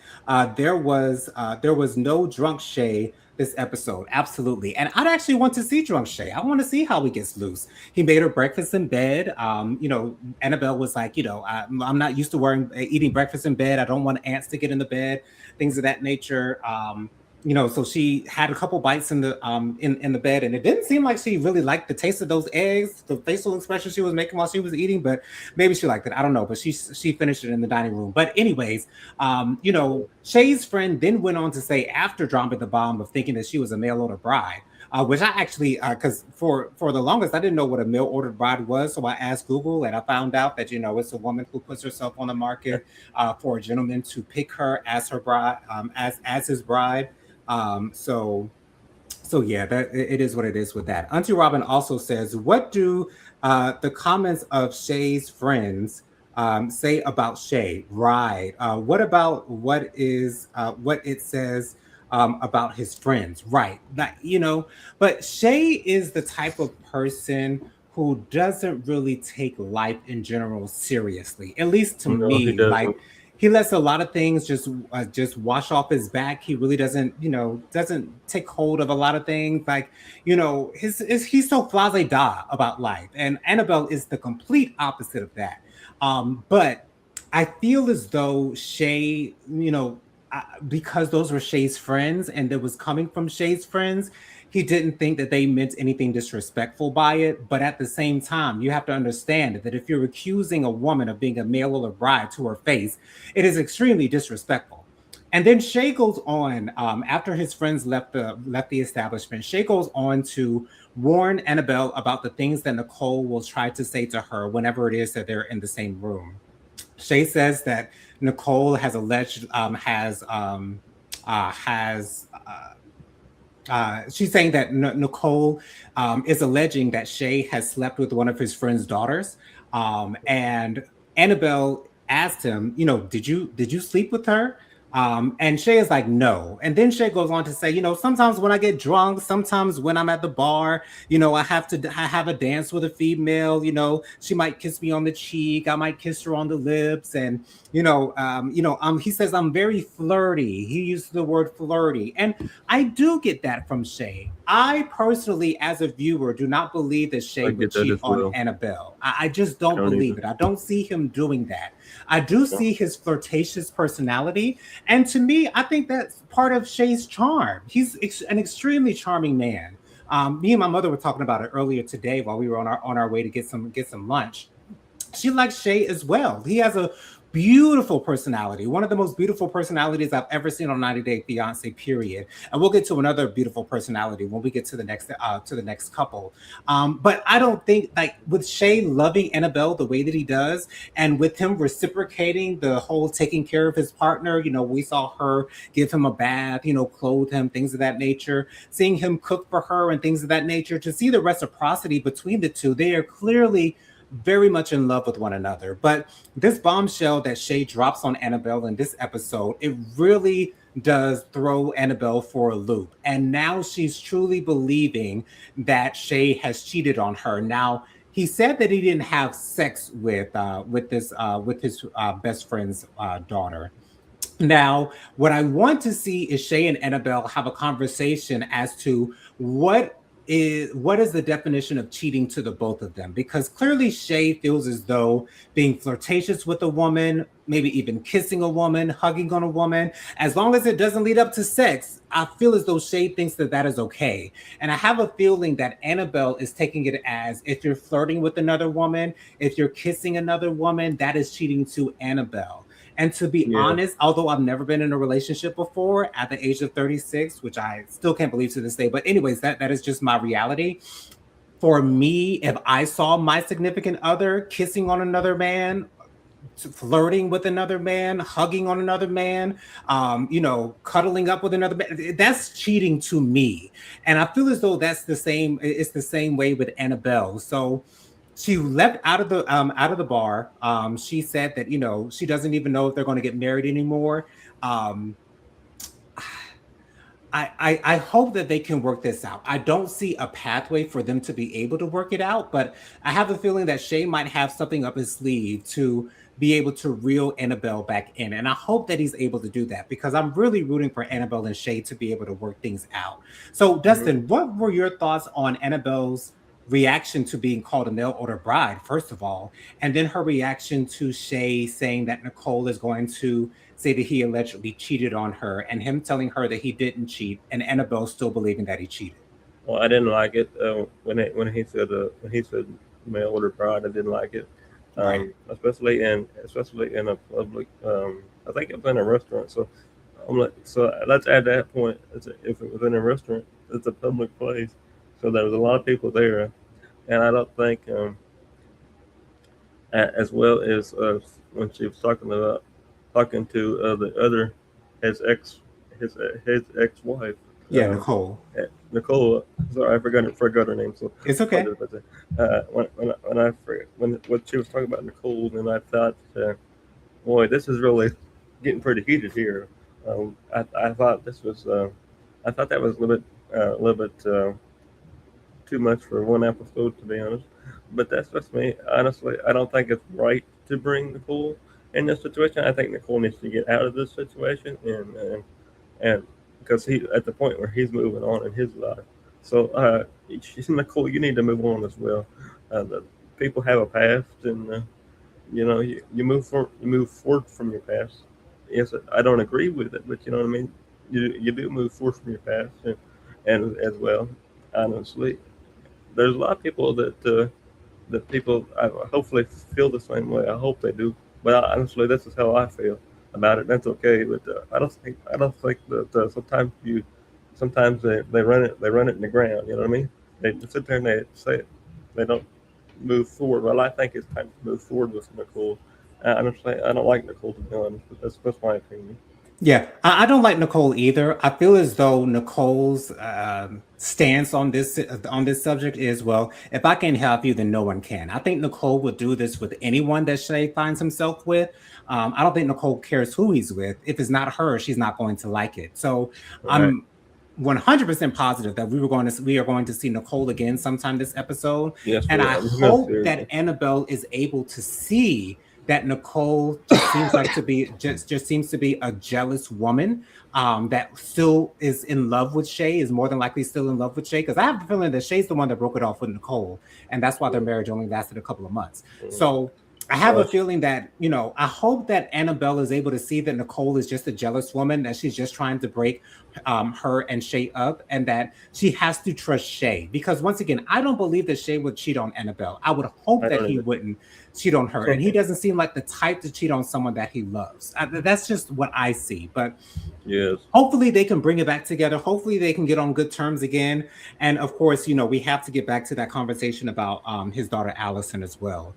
There was no drunk Shay this episode, absolutely. And I'd actually want to see drunk Shay. I want to see how he gets loose. He made her breakfast in bed. Annabelle was like, I'm not used to eating breakfast in bed. I don't want ants to get in the bed, things of that nature. So she had a couple bites in the bed, and it didn't seem like she really liked the taste of those eggs, the facial expression she was making while she was eating, but maybe she liked it. I don't know, but she finished it in the dining room. But anyways, Shay's friend then went on to say after dropping the bomb of thinking that she was a mail order bride. Which I actually, because for the longest I didn't know what a mail ordered bride was, so I asked Google and I found out that it's a woman who puts herself on the market for a gentleman to pick her as her bride, as his bride. So yeah, that it is what it is with that. Auntie Robin also says, "What do the comments of Shay's friends say about Shay? Right. What about what it says about his friends? Right. But Shay is the type of person who doesn't really take life in general seriously, at least to No, he me. Like doesn't. he lets a lot of things just wash off his back. He really doesn't take hold of a lot of things. Like he's so flase da about life, and Annabelle is the complete opposite of that. But I feel as though Shay, because those were Shay's friends and it was coming from Shay's friends, he didn't think that they meant anything disrespectful by it. But at the same time, you have to understand that if you're accusing a woman of being a mail order bride to her face, it is extremely disrespectful. And then Shay goes on after his friends left the establishment. Shay goes on to warn Annabelle about the things that Nicole will try to say to her whenever it is that they're in the same room. Shay says that Nicole has alleged has she's saying that Nicole is alleging that Shay has slept with one of his friend's daughters, and Annabelle asked him, did you sleep with her? And Shay is like, no. And then Shay goes on to say, sometimes when I get drunk, sometimes when I'm at the bar, I have a dance with a female. She might kiss me on the cheek, I might kiss her on the lips, and he says I'm very flirty. He used the word flirty, and I do get that from Shay. I personally, as a viewer, do not believe that Shay I would get that cheat as on well. Annabelle. I just I don't don't believe either. it. I don't see him doing that. I do No. see his flirtatious personality, and to me, I think that's part of Shay's charm. He's an extremely charming man. Me and my mother were talking about it earlier today while we were on our way to get some lunch. She likes Shay as well. He has a beautiful personality, one of the most beautiful personalities I've ever seen on 90 Day Fiance, period. And we'll get to another beautiful personality when we get to the next couple. But I don't think, like, with Shay loving Annabelle the way that he does, and with him reciprocating the whole taking care of his partner, we saw her give him a bath, clothe him, things of that nature, seeing him cook for her and things of that nature, to see the reciprocity between the two. They are clearly very much in love with one another. But this bombshell that Shay drops on Annabelle in this episode, it really does throw Annabelle for a loop. And now she's truly believing that Shay has cheated on her. Now, he said that he didn't have sex with his best friend's daughter. Now, what I want to see is Shay and Annabelle have a conversation as to what is the definition of cheating to the both of them, because clearly Shay feels as though being flirtatious with a woman, maybe even kissing a woman, hugging on a woman, as long as it doesn't lead up to sex, I feel as though Shay thinks that that is okay. And I have a feeling that Annabelle is taking it as, if you're flirting with another woman, if you're kissing another woman, that is cheating to Annabelle. And to be Yeah. honest, although I've never been in a relationship before at the age of 36, which I still can't believe to this day, but anyways, that is just my reality. For me, if I saw my significant other kissing on another man, flirting with another man, hugging on another man, cuddling up with another man, that's cheating to me. And I feel as though that's the same. It's the same way with Annabelle. So she left out of the bar. She said that she doesn't even know if they're going to get married anymore. Um, I hope that they can work this out. I don't see a pathway for them to be able to work it out, but I have a feeling that Shay might have something up his sleeve to be able to reel Annabelle back in. And I hope that he's able to do that, because I'm really rooting for Annabelle and Shay to be able to work things out. So, Mhm. Dustin, what were your thoughts on Annabelle's reaction to being called a mail order bride, first of all, and then her reaction to Shay saying that Nicole is going to say that he allegedly cheated on her, and him telling her that he didn't cheat, and Annabelle still believing that he cheated? Well, I didn't like it when he said mail order bride. I didn't like it, Right. especially in a public. I think it was in a restaurant. So I'm like, so let's add that point. If it was in a restaurant, it's a public place, so there was a lot of people there, and I don't think, as well as when she was talking to the other his ex his ex wife. Yeah, Nicole. Nicole, sorry, forgot her name. So, It's okay. when what she was talking about Nicole, and I thought, boy, this is really getting pretty heated here. I thought this was, I thought that was a little bit too much for one episode, to be honest. But that's just me. Honestly, I don't think it's right to bring Nicole in this situation. I think Nicole needs to get out of this situation, and because he at the point where he's moving on in his life. So, Nicole, you need to move on as well. The people have a past, and you move forward from your past. Yes, I don't agree with it, but you know what I mean. You do move forward from your past, and as well, honestly, there's a lot of people that people hopefully feel the same way. I hope they do. But honestly, this is how I feel about it. That's okay. But I don't think that sometimes they run it in the ground. You know what I mean? They sit there and they say it. They don't move forward. Well, I think it's time to move forward with Nicole. Honestly, I don't like Nicole, to be honest, but that's my opinion. Yeah, I don't like Nicole either. I feel as though Nicole's stance on this subject is, well, if I can't help you, then no one can. I think Nicole would do this with anyone that Shay finds himself with. I don't think Nicole cares who he's with. If it's not her, she's not going to like it. So All right. I'm 100% positive that we are going to see Nicole again sometime this episode, Yes, and we I are. No, hope that seriously. Annabelle is able to see that Nicole just seems to be a jealous woman, that still is in love with Shay, is more than likely still in love with Shay, because I have a feeling that Shay's the one that broke it off with Nicole, and that's why their marriage only lasted a couple of months. Mhm. So I have a feeling that, I hope that Annabelle is able to see that Nicole is just a jealous woman, that she's just trying to break her and Shay up, and that she has to trust Shay. Because once again, I don't believe that Shay would cheat on Annabelle. I would hope I that don't he either. wouldn't cheat on her. And he doesn't seem like the type to cheat on someone that he loves. That's just what I see. But Yes. hopefully they can bring it back together. Hopefully they can get on good terms again. And of course, we have to get back to that conversation about his daughter Allison as well.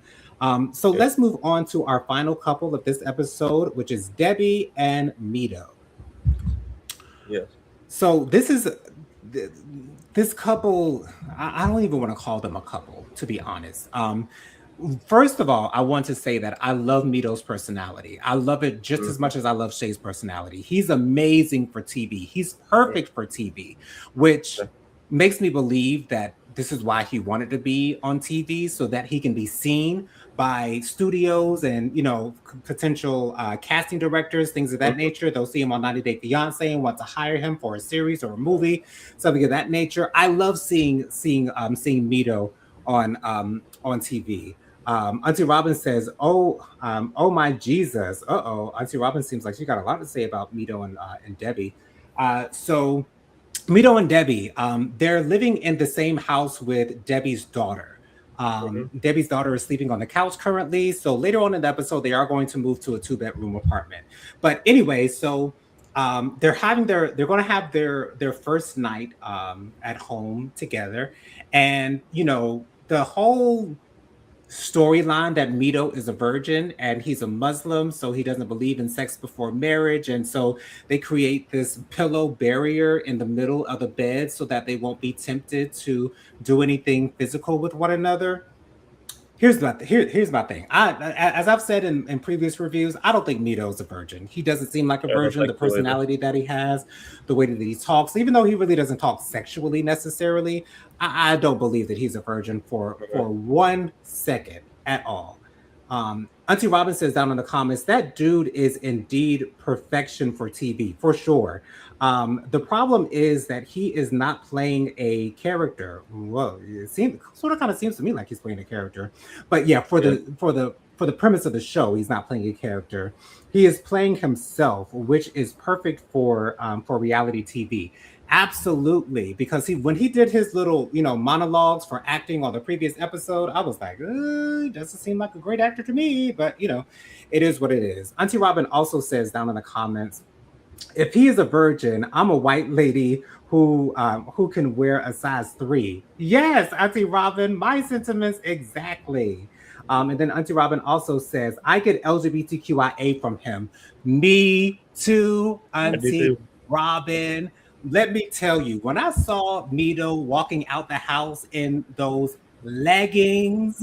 So Yeah. let's move on to our final couple of this episode, which is Debbie and Mito. Yes. So this couple. I don't even want to call them a couple, to be honest. First of all, I want to say that I love Mito's personality. I love it just as Hmm. much as I love Shay's personality. He's amazing for TV. He's Yeah. perfect for TV, which makes me believe that this is why he wanted to be on TV, so that he can be seen by studios and potential casting directors, things of that Mhm. nature. They'll see him on 90 Day Fiance and want to hire him for a series or a movie, something of that nature. I love seeing Mito on TV. Auntie Robin says, "Oh my Jesus! Auntie Robin seems like she got a lot to say about Mito and Debbie. So Mito and Debbie, they're living in the same house with Debbie's daughter. Mhm. Debbie's daughter is sleeping on the couch currently. So later on in the episode, they are going to move to a two-bedroom apartment. But anyway, so they're going to have their first night at home together, and the whole storyline that Mito is a virgin and he's a Muslim, so he doesn't believe in sex before marriage. And so they create this pillow barrier in the middle of the bed so that they won't be tempted to do anything physical with one another. Here's my thing. As I've said in previous reviews, I don't think Mito's a virgin. He doesn't seem like a I don't virgin. think The so either. personality that he has, the way that he talks, even though he really doesn't talk sexually necessarily, I don't believe that he's a virgin Uh, for 1 second at all. Auntie Robin says down in the comments that dude is indeed perfection for TV for sure. The problem is that he is not playing a character. Well, it seems sort of kind of seems to me like he's playing a character, but yeah, yeah. for the premise of the show, he's not playing a character. He is playing himself, which is perfect for reality TV. Absolutely, because when he did his little monologues for acting on the previous episode, I was like, doesn't seem like a great actor to me, but it is what it is. Auntie Robin also says down in the comments, if he is a virgin, I'm a white lady who can wear a size 3. Yes, Auntie Robin, my sentiments exactly. And then Auntie Robin also says, I get LGBTQIA from him. Me too, I do Auntie too. Robin. Let me tell you, when I saw Mito walking out the house in those leggings,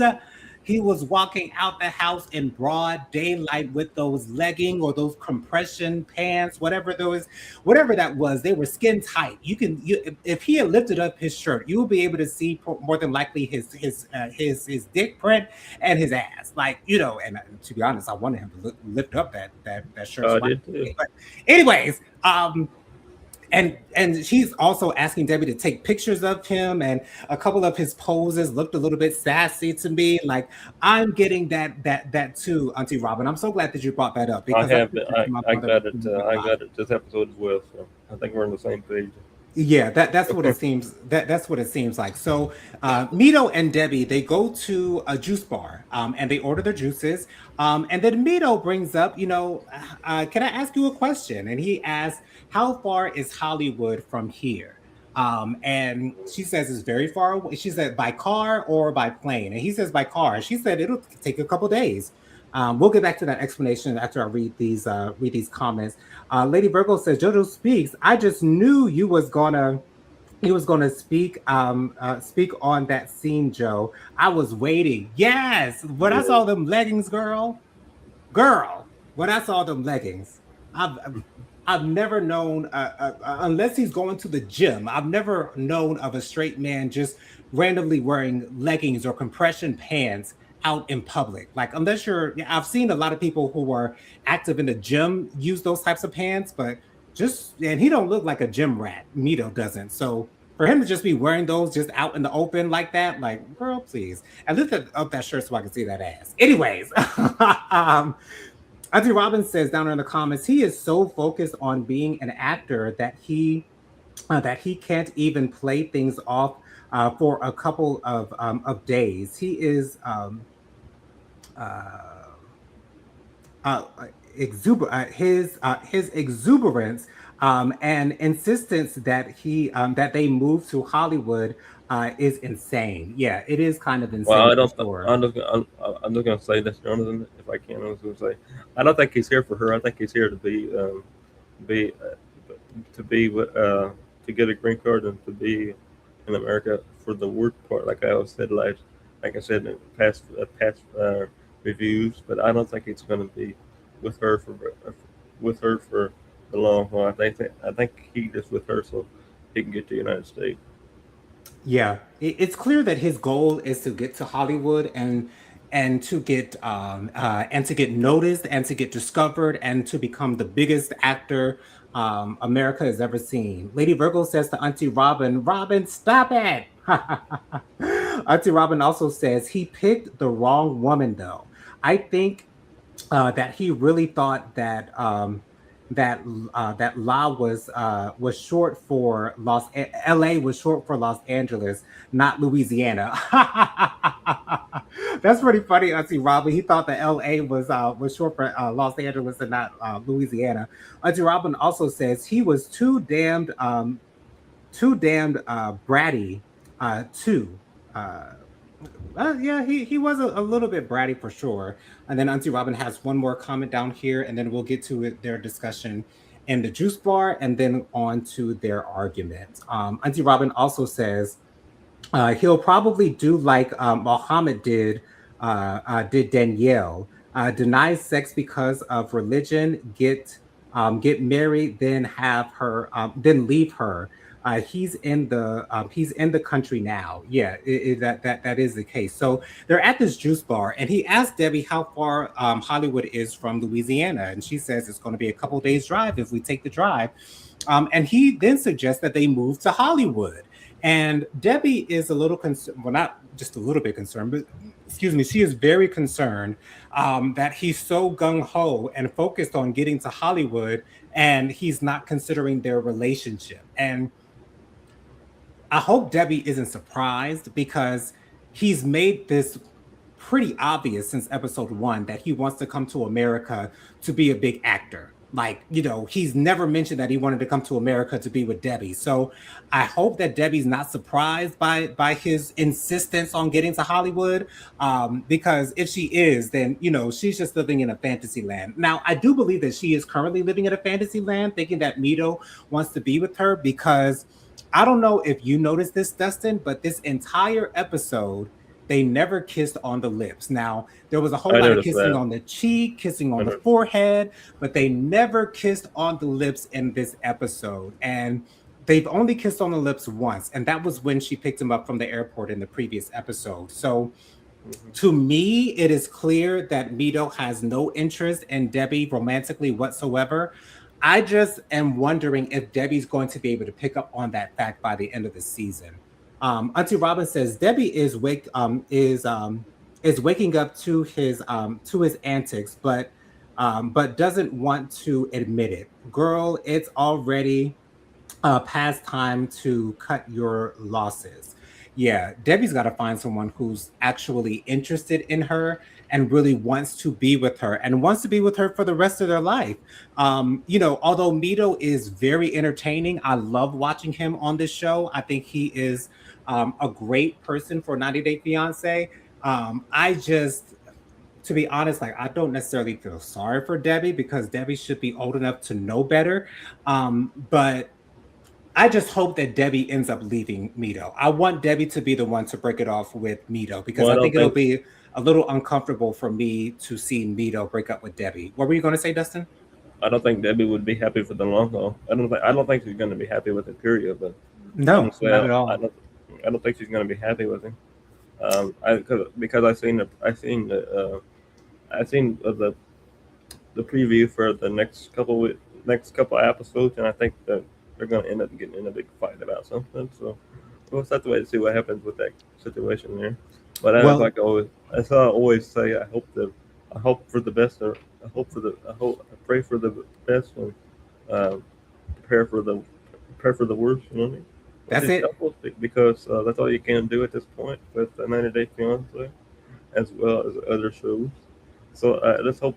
he was walking out the house in broad daylight with those legging or those compression pants, whatever that was. They were skin tight. If he had lifted up his shirt, you will be able to see more than likely his dick print and his ass. Like and to be honest, I wanted him to lift up that shirt I so I did could see too. it. But anyways, and she's also asking Debbie to take pictures of him, and a couple of his poses looked a little bit sassy to me. Like I'm getting that too, Auntie Robin. I'm so glad that you brought that up I because I have think it. that's my I brother got it. a I lot. got it this episode as well. So I think we're on the same page. Yeah, that's what it seems. That's what it seems like. So, Mito and Debbie they go to a juice bar, and they order their juices. And then Mito brings up, can I ask you a question? And he asks, "How far is Hollywood from here?" And she says it's very far away. She said by car or by plane, and he says by car. She said it'll take a couple days. We'll get back to that explanation after I read these comments. Lady Virgo says, "Jojo speaks. I just knew you was gonna speak on that scene, Joe. I was waiting. Yes, when I Yeah. saw them leggings, girl, when I saw them leggings, I've I've never known, unless he's going to the gym, I've never known of a straight man just randomly wearing leggings or compression pants out in public. Like, unless yeah, I've seen a lot of people who are active in the gym use those types of pants, but and he don't look like a gym rat. Mito doesn't. So, For him to just be wearing those just out in the open like that, like, girl, please. And lift up that shirt so I can see that ass. Anyways, Auntie Robin says down in the comments, he is so focused on being an actor that he can't even play things off for a couple of days. He is uh, uh, his exuberance and insistence that they move to Hollywood is insane. Yeah, it is kind of Well, insane I for don't. sure. I'm just gonna say this, Jonathan. If I can, I was gonna say, I don't think he's here for her. I think he's here to be to get a green card and to be in America for the work part. Like I said in past reviews. But I don't think it's gonna be with her with her for the long haul. I think he just with her so he can get to the United States. Yeah, it's clear that his goal is to get to Hollywood and to get noticed and to get discovered and to become the biggest actor America has ever seen. Lady Virgo says to Auntie Robin, "Robin, stop it." Auntie Robin also says he picked the wrong woman, though. I think that he really thought that that was short for L.A. was short for Los Angeles, not Louisiana. That's pretty funny, Auntie Robin. He thought that L.A. was short for Los Angeles and not Louisiana. Auntie Robin also says he was too damned bratty too. Uh, yeah, he was a little bit bratty for sure. And then Auntie Robin has one more comment down here, and then we'll get to their discussion in the juice bar, and then on to their argument. Auntie Robin also says he'll probably do like Mohammed did Danielle, deny sex because of religion, get married, then then leave her. He's in the country now. Yeah, that is the case. So they're at this juice bar, and he asked Debbie how far Hollywood is from Louisiana, and she says it's going to be a couple days drive if we take the drive. And he then suggests that they move to Hollywood. And Debbie is a little concerned, well, not just a little bit concerned, but excuse me, she is very concerned that he's so gung ho and focused on getting to Hollywood and he's not considering their relationship. And I hope Debbie isn't surprised because he's made this pretty obvious since episode one that he wants to come to America to be a big actor. Like, he's never mentioned that he wanted to come to America to be with Debbie. So I hope that Debbie's not surprised by his insistence on getting to Hollywood. Because if she is, then, she's just living in a fantasy land. Now, I do believe that she is currently living in a fantasy land, thinking that Mito wants to be with her because I don't know if you noticed this, Dustin, but this entire episode, they never kissed on the lips. Now, there was a whole I lot of noticed kissing that. on the cheek, kissing I on the know. forehead, but they never kissed on the lips in this episode. And they've only kissed on the lips once, and that was when she picked him up from the airport in the previous episode. So, Mhm. to me, it is clear that Mito has no interest in Debbie romantically whatsoever. I just am wondering if Debbie's going to be able to pick up on that fact by the end of the season. Auntie Robin says Debbie is waking up to his antics, but doesn't want to admit it. Girl, it's already past time to cut your losses. Yeah, Debbie's got to find someone who's actually interested in her and really wants to be with her and wants to be with her for the rest of their life. Although Mito is very entertaining, I love watching him on this show. I think he is a great person for 90 Day Fiance. I just, to be honest, like I don't necessarily feel sorry for Debbie because Debbie should be old enough to know better. But I just hope that Debbie ends up leaving Mito. I want Debbie to be the one to break it off with Mito because Well, I think it'll be a little uncomfortable for me to see Mito break up with Debbie. What were you going to say, Dustin? I don't think Debbie would be happy for the long haul. I don't think she's going to be happy with it. Period. But No, honestly, not at I all. don't. I don't think she's going to be happy with him. Because I seen the preview for the next couple episodes, and I think that they're going to end up getting in a big fight about something. So we'll just have to wait to see what happens with that situation there. But Well, like always, as I always say, I hope for the best. Or I pray for the best and uh, prepare for the prepare for the worst. You know what I mean? With that's these it. couples, because that's all you can do at this point with the 90 Day Fiance, as well as other shows. So let's hope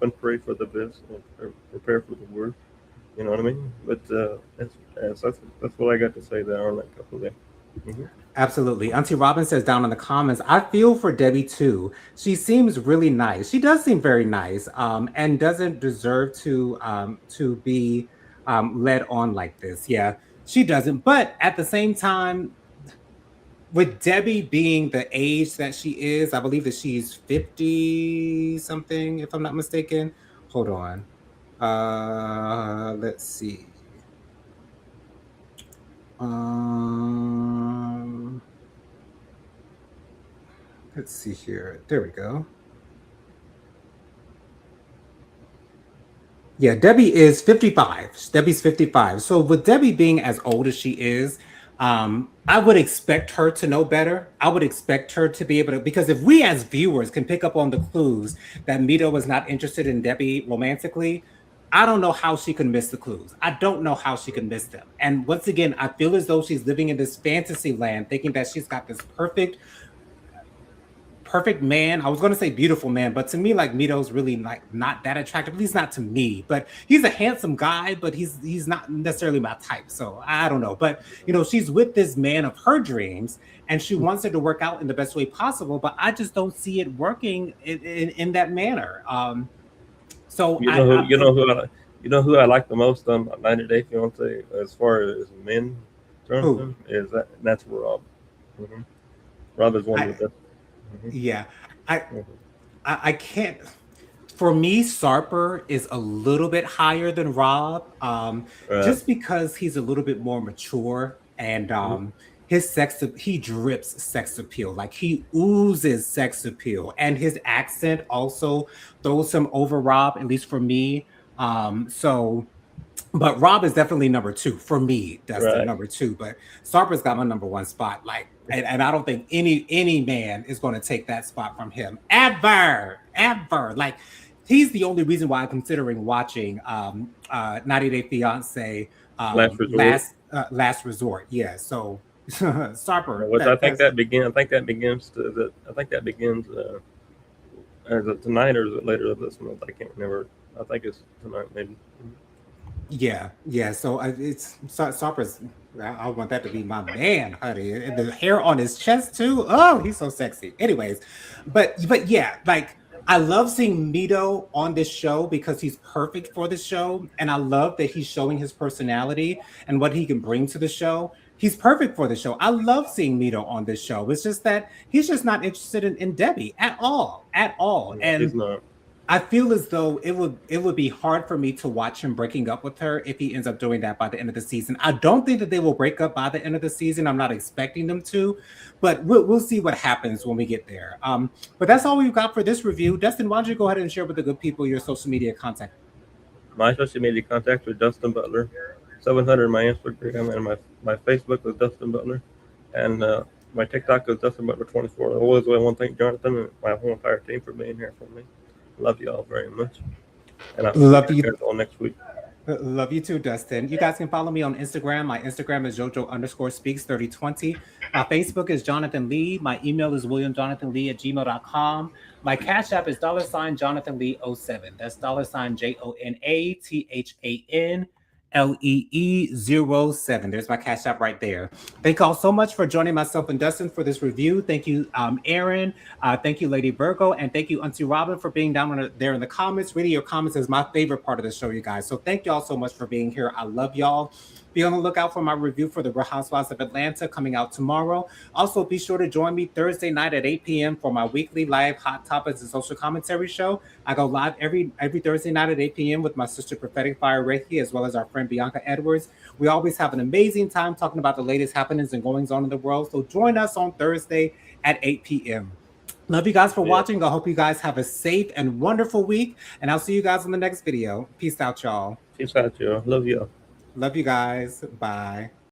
and pray for the best and prepare for the worst. You know what I mean? But that's what I got to say there on that couple there. Mm-hmm. Absolutely. Auntie Robin says down in the comments, I feel for Debbie too. She seems really nice. She does seem very nice, and doesn't deserve to be led on like this. Yeah, she doesn't. But at the same time, with Debbie being the age that she is, I believe that she's 50 something, if I'm not mistaken. Hold on. Let's see. Um, let's see here. There we go. Yeah, Debbie is 55. Debbie's 55. So with Debbie being as old as she is, I would expect her to know better. I would expect her to be able to, because if we as viewers can pick up on the clues that Mito was not interested in Debbie romantically, I don't know how she could miss the clues. I don't know how she could miss them. And once again, I feel as though she's living in this fantasy land, thinking that she's got this perfect man. I was going to say beautiful man, but to me, like Mito's really like not that attractive. At least not to me. But he's a handsome guy, but he's not necessarily my type. So I don't know. But she's with this man of her dreams, and she wants it to work out in the best way possible. But I just don't see it working in that manner. So You know who I you know who I you know who I like the most on 90 Day Fiance as far as men, who Jonathan, is that's Rob. Hmm. Rob is one of I the best. Hmm. yeah I Hmm. I can't. For me, Sarper is a little bit higher than Rob, Right. just because he's a little bit more mature and Hmm. he drips sex appeal, like he oozes sex appeal, and his accent also throws him over Rob, at least for me. So but Rob is definitely number two for me, Dustin, Right. number two. But Sarper's got my number one spot. Like, and I don't think any man is going to take that spot from him ever. Like, he's the only reason why I'm considering watching 90 Day Fiance Last resort. last resort. Yeah. So Sarper, Which that's I think that begins I think that begins is it tonight or is it later this month? I can't remember. I think it's tonight maybe. yeah. So it's Sarper's. I want that to be my man, honey. And the hair on his chest too. Oh, he's so sexy. Anyways, but yeah, like I love seeing Mito on this show because he's perfect for the show, and I love that he's showing his personality and what he can bring to the show. He's perfect for the show. I love seeing Mito on this show. It's just that he's just not interested in Debbie at all. No, he's And not. I feel as though it would be hard for me to watch him breaking up with her if he ends up doing that by the end of the season. I don't think that they will break up by the end of the season. I'm not expecting them to, but we'll see what happens when we get there. But that's all we've got for this review. Dustin, why don't you go ahead and share with the good people your social media contact? My social media contacts are Dustin Butler, 700 my Instagram, and my Facebook is Dustin Butler, and my TikTok is Dustin Butler 24. I always want to thank Jonathan and my whole entire team for being here for me. Love you all very much, and I'll see Love you you. guys all next week. Love you too, Dustin. You guys can follow me on Instagram. My Instagram is JoJo_speaks3020. My Facebook is Jonathan Lee. My email is WilliamJonathanLee@gmail.com. My Cash App is $Jonathan Lee07. That's $JONATHANLEE07. There's my Cash App right there. Thank you all so much for joining myself and Dustin for this review. Thank you, Aaron. Thank you, Lady Virgo. And thank you, Auntie Robin, for being down there in the comments. Reading your comments is my favorite part of the show, you guys. So thank you all so much for being here. I love y'all. Be on the lookout for my review for the Real Housewives of Atlanta coming out tomorrow. Also, be sure to join me Thursday night at 8 p.m. for my weekly live Hot Topics and Social Commentary show. I go live every Thursday night at 8 p.m. with my sister Prophetic Fire Reiki, as well as our friend Bianca Edwards. We always have an amazing time talking about the latest happenings and goings on in the world. So join us on Thursday at 8 p.m. Love you guys for Yeah, watching. I hope you guys have a safe and wonderful week. And I'll see you guys in the next video. Peace out, y'all. peace out, y'all. Love y'all. Love you guys. Bye.